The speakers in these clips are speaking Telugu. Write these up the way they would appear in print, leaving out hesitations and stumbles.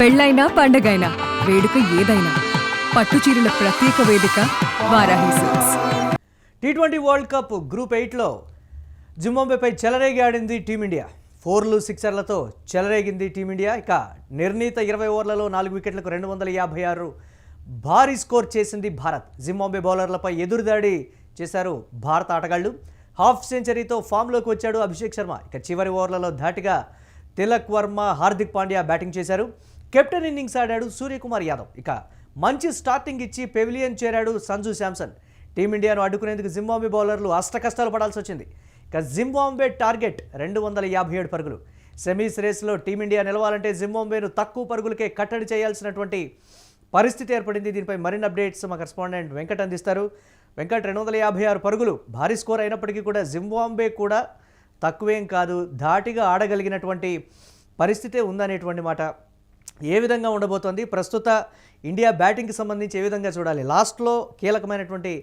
పెళ్ళైనా పండగైనా వేడుక ఏదైనా పట్టుచీరల ప్రత్యేక వేదిక వారాహి సిల్క్స్. టీ20 వరల్డ్ కప్ గ్రూప్ 8లో జింబాబ్వేపై చెలరేగి ఆడింది టీమిండియా. 4లు 6లతో చెలరేగింది టీమిండియా. ఇక నిర్ణీత 20 ఓవర్లలో 4 వికెట్లకు 256 భారీ స్కోర్ చేసింది భారత్. జింబాబ్వే బౌలర్లపై ఎదురుదాడి చేశారు భారత ఆటగాళ్లు. హాఫ్ సెంచరీతో ఫామ్లోకి వచ్చాడు అభిషేక్ శర్మ. ఇక చివరి ఓవర్లలో ధాటిగా తిలక్ వర్మ, హార్దిక్ పాండ్యా బ్యాటింగ్ చేశారు. కెప్టెన్ ఇన్నింగ్స్ ఆడాడు సూర్యకుమార్ యాదవ్. ఇక మంచి స్టార్టింగ్ ఇచ్చి పెవిలియన్ చేరాడు సంజు శాంసన్. టీమిండియాను అడ్డుకునేందుకు జింబాబ్వే బౌలర్లు అష్టకష్టాలు పడాల్సి వచ్చింది. ఇక జింబాబ్వే టార్గెట్ 257 పరుగులు. సెమీస్ రేస్లో టీమిండియా నిలవాలంటే జింబాబ్వేను తక్కువ పరుగులకే కట్టడి చేయాల్సినటువంటి పరిస్థితి ఏర్పడింది. దీనిపై మరిన్ని అప్డేట్స్ మా కరెస్పాండెంట్ వెంకట్ అందిస్తారు. వెంకట్, 256 పరుగులు భారీ స్కోర్ అయినప్పటికీ కూడా జింబాబ్వే కూడా తక్కువేం కాదు, ధాటిగా ఆడగలిగినటువంటి పరిస్థితే ఉందనేటువంటి మాట ఏ విధంగా ఉండబోతోంది? ప్రస్తుత ఇండియా బ్యాటింగ్కి సంబంధించి ఏ విధంగా చూడాలి? లాస్ట్లో కీలకమైనటువంటి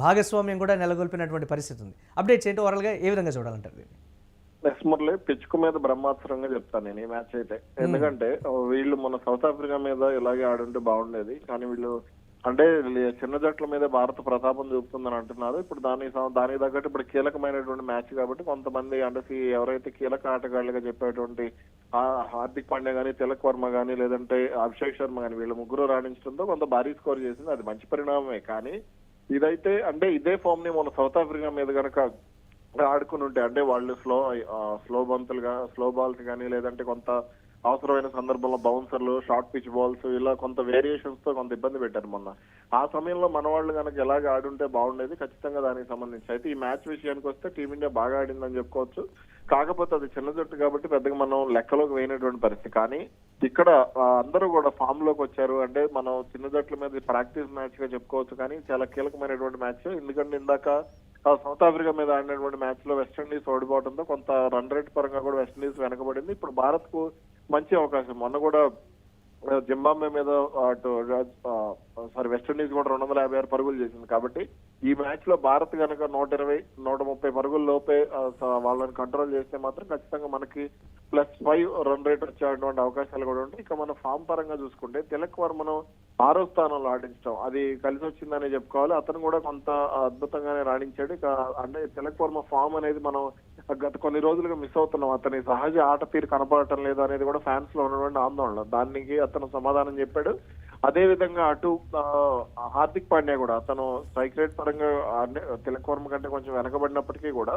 భాగస్వామ్యం కూడా నెలకొల్పినటువంటి పరిస్థితి ఉంది. అప్డేట్స్ ఏంటో ఓవరాల్గా ఏ విధంగా చూడాలంటారు? నెక్స్ట్ మురళి, పిచ్కు మీద బ్రహ్మాస్త్రంగా చెప్తాను నేను ఈ మ్యాచ్ అయితే. ఎందుకంటే వీళ్ళు మన సౌత్ ఆఫ్రికా మీద ఇలాగే ఆడుంటే బాగుండేది, కానీ వీళ్ళు అంటే చిన్న జట్ల మీద భారత ప్రతాపం చూపుతుందని అంటున్నారు. ఇప్పుడు దానికి తగ్గట్టు ఇప్పుడు కీలకమైనటువంటి మ్యాచ్ కాబట్టి కొంతమంది అంటే ఎవరైతే కీలక ఆటగాళ్లుగా చెప్పేటువంటి హార్దిక్ పాండ్యా గానీ, తిలక్ వర్మ గానీ, లేదంటే అభిషేక్ శర్మ గానీ, వీళ్ళు ముగ్గురు రాణించడంతో కొంత భారీ స్కోర్ చేసింది. అది మంచి పరిణామమే. కానీ ఇదైతే అంటే ఇదే ఫామ్ ని మన సౌత్ ఆఫ్రికా మీద కనుక ఆడుకుని ఉంటే, అంటే వాళ్ళు స్లో బాల్స్ కానీ, లేదంటే కొంత అవసరమైన సందర్భంలో బౌన్సర్లు, షార్ట్ పిచ్ బాల్స్, ఇలా కొంత వేరియేషన్స్ తో కొంత ఇబ్బంది పెట్టారు మొన్న. ఆ సమయంలో మన వాళ్ళు కనుక ఎలాగ ఆడుంటే బాగుండేది ఖచ్చితంగా దానికి సంబంధించి. అయితే ఈ మ్యాచ్ విషయానికి వస్తే టీమిండియా బాగా ఆడిందని చెప్పుకోవచ్చు. కాకపోతే అది చిన్న జట్టు కాబట్టి పెద్దగా మనం లెక్కలోకి వేయనటువంటి పరిస్థితి. కానీ ఇక్కడ అందరూ కూడా ఫామ్ లోకి వచ్చారు. అంటే మనం చిన్న జట్ల మీద ప్రాక్టీస్ మ్యాచ్ గా చెప్పుకోవచ్చు, కానీ చాలా కీలకమైనటువంటి మ్యాచ్. ఎందుకంటే ఇందాక సౌత్ ఆఫ్రికా మీద ఆడినటువంటి మ్యాచ్ లో వెస్టిండీస్ ఓడిపోవడంతో కొంత రన్ రేట్ పరంగా కూడా వెస్టిండీస్ వెనకబడింది. ఇప్పుడు భారత్ కు మంచి అవకాశం. మొన్న కూడా జింబాబ్వే మీద వెస్టిండీస్ కూడా 256 పరుగులు చేసింది. కాబట్టి ఈ మ్యాచ్ లో భారత్ కనుక 120-130 పరుగుల లోపే వాళ్ళని కంట్రోల్ చేస్తే మాత్రం ఖచ్చితంగా మనకి +5 రన్ రేట్ వచ్చేటువంటి అవకాశాలు కూడా ఉంటాయి. ఇక మన ఫామ్ పరంగా చూసుకుంటే తిలక్ వర్మను 6వ స్థానంలో ఆడించడం అది కలిసి వచ్చిందనే చెప్పుకోవాలి. అతను కూడా కొంత అద్భుతంగానే రాణించాడు. ఇక అంటే తిలక్ వర్మ ఫామ్ అనేది మనం గత కొన్ని రోజులుగా మిస్ అవుతున్నాం. అతని సహజ ఆట తీరు కనపడటం లేదు అనేది కూడా ఫ్యాన్స్ లో ఉన్నటువంటి ఆందోళన. దానికి అతను సమాధానం చెప్పాడు. అదే విధంగా అటు హార్దిక్ పాండ్యా కూడా అతను స్ట్రైక్ రేట్ పరంగా తిలక్ వర్మ కంటే కొంచెం వెనకబడినప్పటికీ కూడా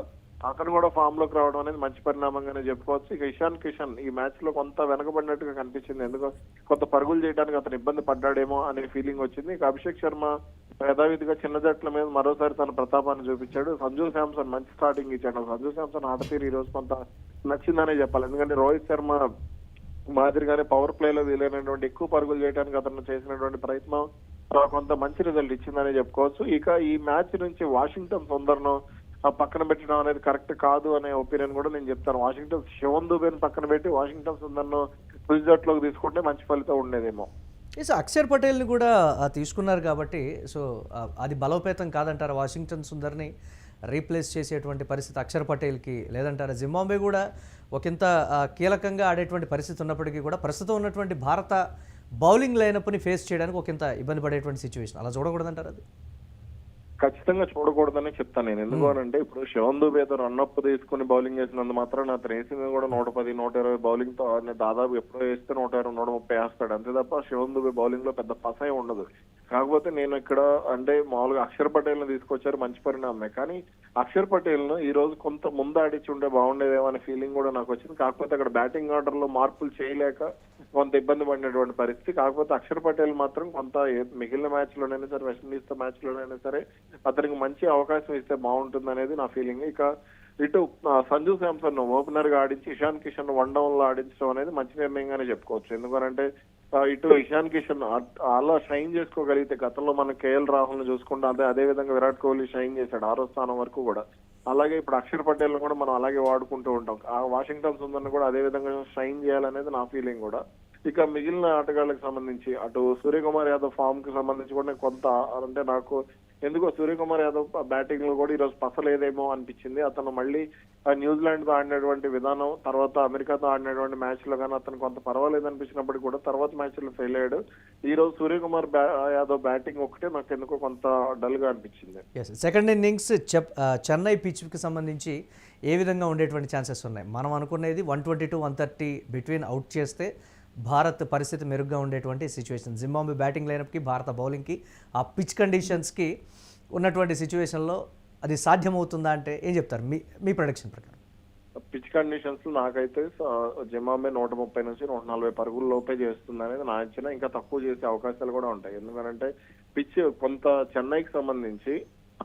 అతను కూడా ఫామ్ లోకి రావడం అనేది మంచి పరిణామంగానే చెప్పుకోవచ్చు. ఇక ఇషాన్ కిషన్ ఈ మ్యాచ్ లో కొంత వెనకబడినట్టుగా కనిపించింది. ఎందుకో కొంత పరుగులు చేయడానికి అతను ఇబ్బంది పడ్డాడేమో అనే ఫీలింగ్ వచ్చింది. ఇక అభిషేక్ శర్మ యథావిధిగా చిన్న జట్ల మీద మరోసారి తన ప్రతాపాన్ని చూపించాడు. సంజు శాంసన్ మంచి స్టార్టింగ్ ఇచ్చాడు. సంజు శాంసన్ ఆట తీరు ఈ రోజు కొంత నచ్చిందనే చెప్పాలి. ఎందుకంటే రోహిత్ శర్మ మాదిరిగానే పవర్ ప్లే లో వీలైనటువంటి ఎక్కువ పరుగులు చేయడానికి అతను చేసినటువంటి ప్రయత్నం కొంత మంచి రిజల్ట్ ఇచ్చిందని చెప్పుకోవచ్చు. ఇక ఈ మ్యాచ్ నుంచి వాషింగ్టన్ సుందర్ను పక్కన పెట్టడం అనేది కరెక్ట్ కాదు అనే ఒపీనియన్ కూడా నేను చెప్తాను. శివన్ దుబేని పక్కన పెట్టి వాషింగ్టన్ సుందర్ను తుది జట్లోకి తీసుకుంటే మంచి ఫలితం ఉండేదేమో. సో అక్షర్ పటేల్ని కూడా తీసుకున్నారు కాబట్టి సో అది బలోపేతం కాదంటారా? వాషింగ్టన్ సుందర్ని రీప్లేస్ చేసేటువంటి పరిస్థితి అక్షర్ పటేల్కి లేదంటారా? జింబాబ్వే కూడా ఒకంత కీలకంగా ఆడేటువంటి పరిస్థితి ఉన్నప్పటికీ కూడా ప్రస్తుతం ఉన్నటువంటి భారత బౌలింగ్ లైనప్ని ఫేస్ చేయడానికి ఒకంత ఇబ్బంది పడేటువంటి సిచ్యువేషన్, అలా చూడకూడదంటారు? అది ఖచ్చితంగా చూడకూడదని చెప్తాను నేను. ఎందుకు అంటే ఇప్పుడు శివన్ దుబే రన్అప్ తీసుకుని బౌలింగ్ చేసినందు మాత్రం అతను వేసింది కూడా 110-120 బౌలింగ్ తో దాదాపు ఎప్పుడో వేస్తే 120-130 వేస్తాడు అంతే తప్ప శివన్ దుబే బౌలింగ్ లో పెద్ద పసాయి ఉండదు. కాకపోతే నేను ఇక్కడ అంటే మామూలుగా అక్షర్ పటేల్ ను తీసుకొచ్చారు, మంచి పరిణామమే. కానీ అక్షర్ పటేల్ ను ఈ రోజు కొంత ముందు ఆడిచి ఉంటే బాగుండేదేమో అనే ఫీలింగ్ కూడా నాకు వచ్చింది. కాకపోతే అక్కడ బ్యాటింగ్ ఆర్డర్ లో మార్పులు చేయలేక కొంత ఇబ్బంది పడినటువంటి పరిస్థితి. కాకపోతే అక్షర్ పటేల్ మాత్రం కొంత మిగిలిన మ్యాచ్ లోనైనా సరే, వెస్టిండీస్ తో మ్యాచ్ లోనైనా సరే అతనికి మంచి అవకాశం ఇస్తే బాగుంటుంది అనేది నా ఫీలింగ్. ఇక ఇటు సంజు శాంసన్ ఓపెనర్ గా ఆడించి ఇషాన్ కిషన్ 1 డౌన్ లో ఆడించడం అనేది మంచి నిర్ణయంగానే చెప్పుకోవచ్చు. ఎందుకంటే ఇటు ఇషాన్ కిషన్ అలా షైన్ చేసుకోగలిగితే గతంలో మనం కేఎల్ రాహుల్ ను చూసుకుంటే అదే విధంగా విరాట్ కోహ్లీ షైన్ చేశాడు 6వ స్థానం వరకు కూడా. అలాగే ఇప్పుడు అక్షర్ పటేల్ కూడా మనం అలాగే వాడుకుంటూ ఉంటాం. ఆ వాషింగ్టన్ సుందర్ని కూడా అదే విధంగా షైన్ చేయాలనేది నా ఫీలింగ్ కూడా. ఇక మిగిలిన ఆటగాళ్లకు సంబంధించి అటు సూర్యకుమార్ యాదవ్ ఫామ్ కి సంబంధించి కూడా కొంత అంటే నాకు ఎందుకో సూర్యకుమార్ యాదవ్ బ్యాటింగ్ లో కూడా ఈరోజు పసలేదేమో అనిపించింది. అతను మళ్ళీ న్యూజిలాండ్ తో ఆడినటువంటి విధానం, తర్వాత అమెరికాతో ఆడినటువంటి మ్యాచ్ లో కానీ అతను కొంత పర్వాలేదు అనిపించినప్పటికీ కూడా తర్వాత మ్యాచ్ లో ఫెయిల్ అయ్యాడు. ఈ రోజు సూర్యకుమార్ యాదవ్ బ్యాటింగ్ ఒకటే నాకు ఎందుకో కొంత డల్ గా అనిపించింది. సెకండ్ ఇన్నింగ్స్ చెన్నై పిచ్కి సంబంధించి ఏ విధంగా ఉండేటువంటి ఛాన్సెస్ ఉన్నాయి? మనం అనుకునేది 120 to 130 బిట్వీన్ అవుట్ చేస్తే భారత్ పరిస్థితి మెరుగ్గా ఉండేటువంటి సిచ్యువేషన్. జింబాబ్వే బ్యాటింగ్ లైనప్కి, భారత బౌలింగ్కి, ఆ పిచ్ కండిషన్స్కి ఉన్నటువంటి సిచ్యువేషన్లో అది సాధ్యమవుతుందా అంటే ఏం చెప్తారు మీ ప్రొడక్షన్ ప్రకారం? పిచ్ కండిషన్స్ నాకైతే జింబాబ్వే 130 నుంచి 140 పరుగుల లోపే చేస్తుంది అనేది నా అంచనా. ఇంకా తక్కువ చేసే అవకాశాలు కూడా ఉంటాయి. ఎందుకంటే పిచ్ కొంత చెన్నైకి సంబంధించి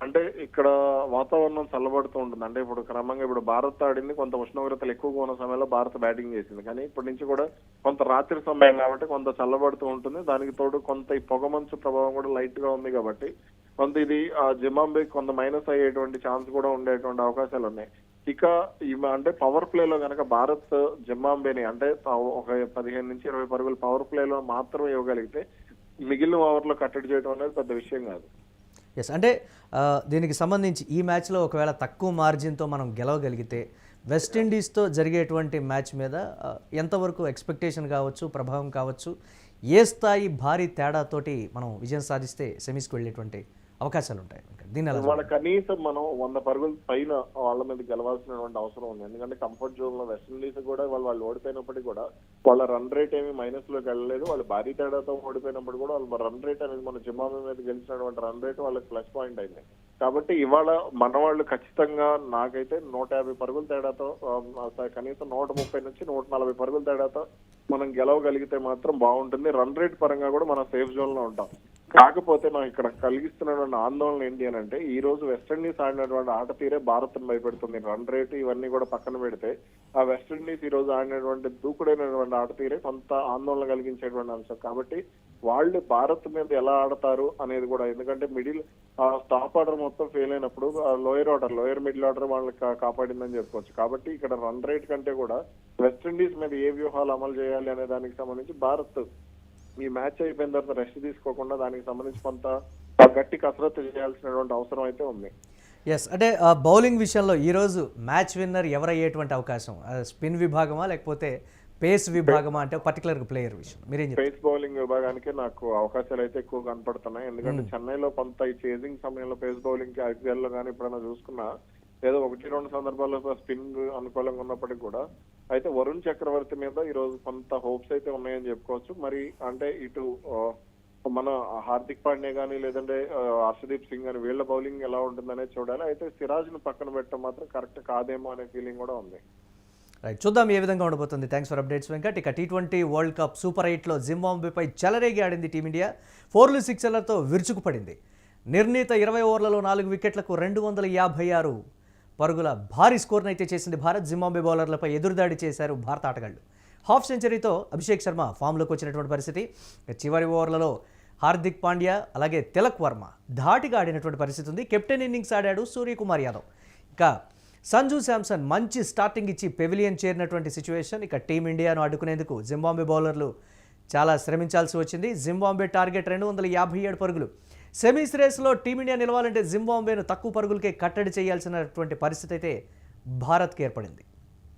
అంటే ఇక్కడ వాతావరణం చల్లబడుతూ ఉంటుంది. అంటే ఇప్పుడు క్రమంగా ఇప్పుడు భారత్ ఆడింది కొంత ఉష్ణోగ్రతలు ఎక్కువగా ఉన్న సమయంలో భారత్ బ్యాటింగ్ చేసింది. కానీ ఇప్పటి నుంచి కూడా కొంత రాత్రి సమయం కాబట్టి కొంత చల్లబడుతూ ఉంటుంది. దానికి తోడు కొంత ఈ పొగమంచు ప్రభావం కూడా లైట్ గా ఉంది కాబట్టి కొంత ఇది జింబాబ్వే కొంత మైనస్ అయ్యేటువంటి ఛాన్స్ కూడా ఉండేటువంటి అవకాశాలు ఉన్నాయి. ఇక అంటే పవర్ ప్లే లో కనుక భారత్ జింబాబ్వేని అంటే ఒక 15 నుంచి 20 పరుగులు పవర్ ప్లే లో మాత్రం ఇవ్వగలిగితే మిగిలిన ఓవర్లో కట్టడి చేయడం అనేది పెద్ద విషయం కాదు. ఎస్, అంటే దీనికి సంబంధించి ఈ మ్యాచ్లో ఒకవేళ తక్కువ మార్జిన్తో మనం గెలవగలిగితే వెస్టిండీస్తో జరిగేటువంటి మ్యాచ్ మీద ఎంతవరకు ఎక్స్పెక్టేషన్ కావచ్చు, ప్రభావం కావచ్చు, ఏ స్థాయి భారీ తేడాతోటి మనం విజయం సాధిస్తే సెమీస్కి వెళ్ళేటువంటి అవకాశాలు ఉంటాయి? దీని వాళ్ళ కనీసం మనం 100 పరుగుల పైన వాళ్ళ మీద గెలవాల్సినటువంటి అవసరం ఉంది. ఎందుకంటే కంఫర్ట్ జోన్ లో వెస్టిండీస్ కూడా వాళ్ళు ఓడిపోయినప్పటికీ కూడా వాళ్ళ రన్ రేట్ ఏమి మైనస్ లోకి వెళ్ళలేదు. వాళ్ళు భారీ తేడాతో ఓడిపోయినప్పుడు కూడా వాళ్ళ రన్ రేట్ అనేది మన జింబాబ్వే మీద గెలిచినటువంటి రన్ రేట్ వాళ్ళకి ప్లస్ పాయింట్ అయింది. కాబట్టి ఇవాళ మన వాళ్ళు ఖచ్చితంగా నాకైతే 150 పరుగుల తేడాతో కనీసం 130 నుంచి 140 పరుగుల తేడాతో మనం గెలవగలిగితే మాత్రం బాగుంటుంది. రన్ రేట్ పరంగా కూడా మనం సేఫ్ జోన్ లో ఉంటాం. కాకపోతే మనం ఇక్కడ కలిగిస్తున్నటువంటి ఆందోళన ఏంటి అని అంటే ఈ రోజు వెస్టిండీస్ ఆడినటువంటి ఆట తీరే భారత్ భయపెడుతుంది. రన్ రేట్ ఇవన్నీ కూడా పక్కన పెడితే ఆ వెస్టిండీస్ ఈ రోజు ఆడినటువంటి దూకుడైనటువంటి ఆట తీరే కొంత ఆందోళన కలిగించేటువంటి అంశం. కాబట్టి వాళ్ళు భారత్ మీద ఎలా ఆడతారు అనేది కూడా, ఎందుకంటే మిడిల్ టాప్ ఆర్డర్ మొత్తం ఫెయిల్ అయినప్పుడు లోయర్ మిడిల్ ఆర్డర్ వాళ్ళకి కాపాడిందని చెప్పుకోవచ్చు. కాబట్టి ఇక్కడ రన్ రేట్ కంటే కూడా వెస్టిండీస్ మీద ఏ వ్యూహాలు అమలు చేయాలి అనే దానికి సంబంధించి భారత్ ఈ మ్యాచ్ అయిపోయిన తర్వాత రెస్ట్ తీసుకోకుండా దానికి సంబంధించి కొంత గట్టి కసరత్తు చేయాల్సినటువంటి అవసరం అయితే ఉంది. ఎస్, అంటే బౌలింగ్ విషయంలో ఈరోజు మ్యాచ్ విన్నర్ ఎవరయ్యేటువంటి అవకాశం? స్పిన్ విభాగమా లేకపోతే పేస్ విభాగమా? అంటే పర్టికులర్ ప్లేయర్ విషయం మీరేం చెప్తారు? పేస్ బౌలింగ్ విభాగానికి నాకు అవకాశాలు అయితే ఎక్కువ కనపడుతున్నాయి. ఎందుకంటే చెన్నైలో కొంత ఈ చేజింగ్ సమయంలో పేస్ బౌలింగ్ కి ఐపీఎల్ లో కానీ ఎప్పుడైనా చూసుకున్నా ఏదో 1-2 సందర్భాల్లో స్పిన్ అనుకూలంగా ఉన్నప్పటికీ కూడా అయితే వరుణ్ చక్రవర్తి మీద ఈ రోజు కొంత హోప్స్ అయితే ఉన్నాయని చెప్పుకోవచ్చు. మరి అంటే ఇటు మన హార్దిక్ పాండ్యా కానీ లేదంటే హర్షదీప్ సింగ్ కానీ వీళ్ళ బౌలింగ్ ఎలా ఉంటుందనేది చూడాలి. అయితే సిరాజ్ ను పక్కన పెట్టడం మాత్రం కరెక్ట్ కాదేమో అనే ఫీలింగ్ కూడా ఉంది. రైట్, చూద్దాం ఏ విధంగా ఉండబోతుంది. Thanks for updates Venkat. ఇక T20 వరల్డ్ కప్ సూపర్ 8లో జింబాబ్వేపై చెలరేగి ఆడింది టీమిండియా. 4 6తో విరుచుకుపడింది. నిర్ణీత 20 ఓవర్లలో 4 వికెట్లకు 256 పరుగుల భారీ స్కోర్ను అయితే చేసింది భారత్. జింబాబ్వే బౌలర్లపై ఎదురుదాడి చేశారు భారత ఆటగాళ్లు. హాఫ్ సెంచరీతో అభిషేక్ శర్మ ఫామ్లోకి వచ్చినటువంటి పరిస్థితి. చివరి ఓవర్లలో హార్దిక్ పాండ్యా అలాగే తిలక్ వర్మ ధాటిగా ఆడినటువంటి పరిస్థితి ఉంది. కెప్టెన్ ఇన్నింగ్స్ ఆడాడు సూర్యకుమార్ యాదవ్. ఇక సంజు శాంసన్ మంచి స్టార్టింగ్ ఇచ్చి పెవిలియన్ చేరినటువంటి సిచ్యువేషన్. ఇక టీమిండియాను అడ్డుకునేందుకు జింబాబ్వే బౌలర్లు చాలా శ్రమించాల్సి వచ్చింది. జింబాబ్వే టార్గెట్ 257 పరుగులు. సెమీస్ రేస్లో టీమిండియా నిలవాలంటే జింబాబ్వేను తక్కువ పరుగులకే కట్టడి చేయాల్సినటువంటి పరిస్థితి అయితే భారత్కి ఏర్పడింది.